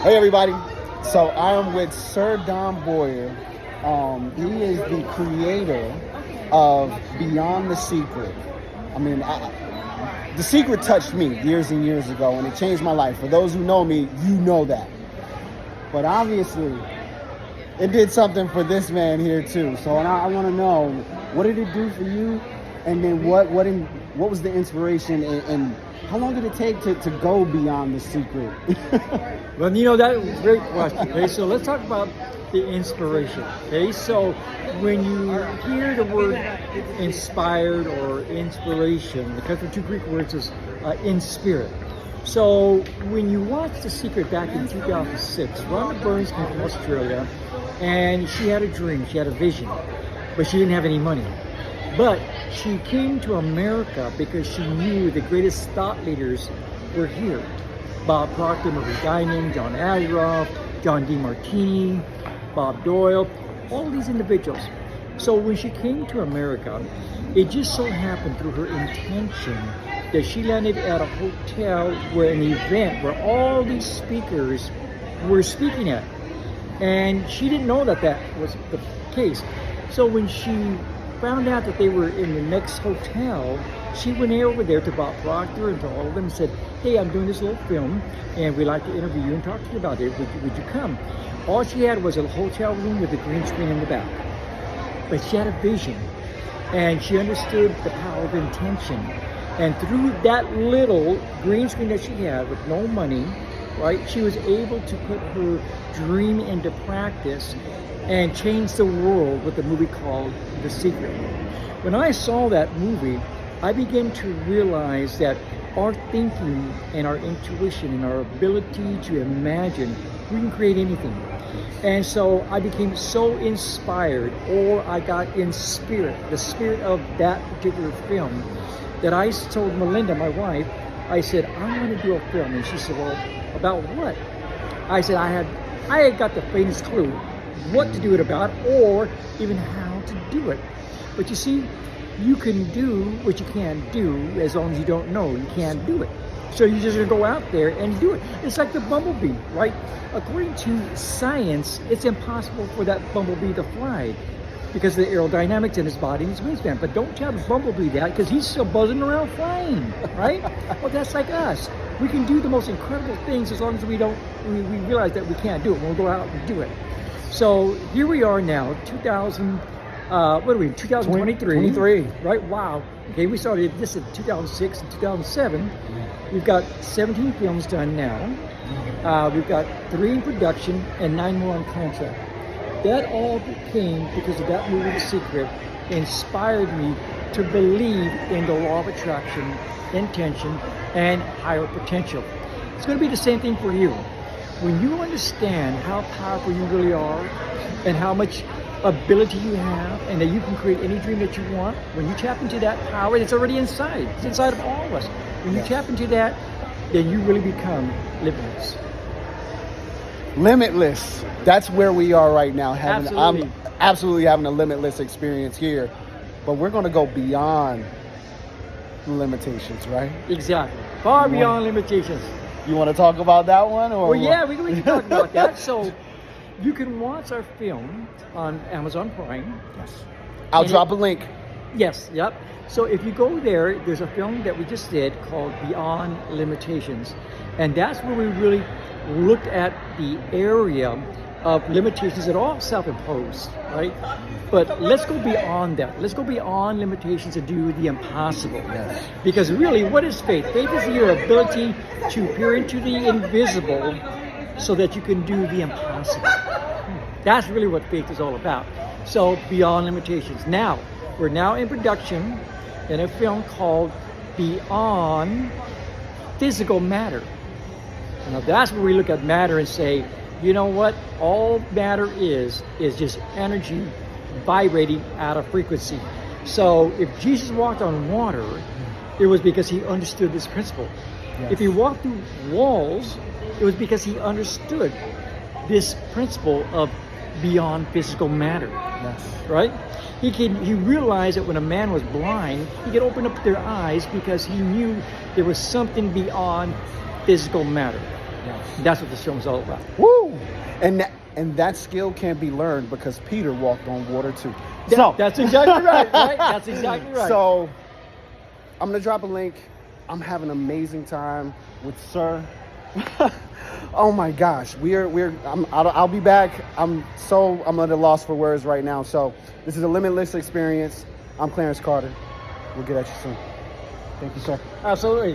Hey everybody, so I am with Sir Don Boyer. He is the creator of Beyond the Secret. The Secret touched me years and years ago and it changed my life. For those who know me, you know that. But obviously, it did something for this man here too. So I want to know, what did it do for you? And then what was the inspiration and how long did it take to go beyond the secret? Well, that's a great question. Okay, so let's talk about the inspiration. Okay, so when you hear the word inspired or inspiration, it comes from two Greek words is in spirit. So when you watch The Secret back in 2006, Rhonda Burns came from Australia and she had a dream, she had a vision, but she didn't have any money. But she came to America because she knew the greatest thought leaders were here. Bob Proctor, Marie Diamond, John Asheroff, John DeMartini, Bob Doyle, all these individuals. So when she came to America, it just so happened through her intention that she landed at a hotel where an event where all these speakers were speaking at. And she didn't know that was the case. So when she found out that they were in the next hotel, she went over there to Bob Proctor and to all of them and said, hey, I'm doing this little film and we'd like to interview you and talk to you about it. Would you come? All she had was a hotel room with a green screen in the back. But she had a vision and she understood the power of intention. And through that little green screen that she had with no money, right, she was able to put her dream into practice and change the world with a movie called The Secret. When I saw that movie, I began to realize that our thinking and our intuition and our ability to imagine, we can create anything. And so I became so inspired, or I got in spirit, the spirit of that particular film, that I told Melinda, my wife, I said, I want to do a film. And she said, well, about what? I said, I had got the faintest clue what to do it about or even how to do it. But you see, you can do what you can't do as long as you don't know you can't do it. So you just go out there and do it. It's like the bumblebee, right? According to science, it's impossible for that bumblebee to fly because of the aerodynamics in his body and his wingspan. But don't tell the bumblebee that because he's still buzzing around flying, right? Well, that's like us. We can do the most incredible things as long as we realize that we can't do it. We'll go out and do it. So here we are now, 2023. 23. Right? Wow. Okay, we started this in 2006 and 2007. We've got 17 films done now. We've got 3 in production and 9 more on contract. That all came because of that movie, The Secret, inspired me to believe in the law of attraction, intention, and higher potential. It's going to be the same thing for you. When you understand how powerful you really are and how much ability you have and that you can create any dream that you want, when you tap into that power that's already inside, it's inside of all of us. When you tap into that, then you really become limitless. Limitless. That's where we are right now. Absolutely. I'm absolutely having a limitless experience here. But we're going to go beyond limitations, right? Exactly. Far beyond limitations. You want to talk about that one? Or well, yeah, we can talk about that. So you can watch our film on Amazon Prime. Yes. I'll drop a link. Yes, yep. So if you go there, there's a film that we just did called Beyond Limitations. And that's where we really looked at the area of limitations that are all self-imposed, right? But let's go beyond that. Let's go beyond limitations and do the impossible. Yes. Because really, what is faith? Faith is your ability to peer into the invisible so that you can do the impossible. That's really what faith is all about. So beyond limitations. Now, we're now in production in a film called Beyond Physical Matter. Now that's where we look at matter and say, you know what? All matter is just energy vibrating out of frequency. So if Jesus walked on water, it was because he understood this principle. Yes. If he walked through walls, it was because he understood this principle of beyond physical matter. Yes. Right? He realized that when a man was blind, he could open up their eyes because he knew there was something beyond physical matter. That's what this film is all about. Woo! And that skill can't be learned because Peter walked on water too. That's exactly right. That's exactly right. So I'm gonna drop a link. I'm having an amazing time with Sir. Oh my gosh, I'll be back. I'm at a loss for words right now. So this is a limitless experience. I'm Clarence Carter. We'll get at you soon. Thank you, sir. Absolutely.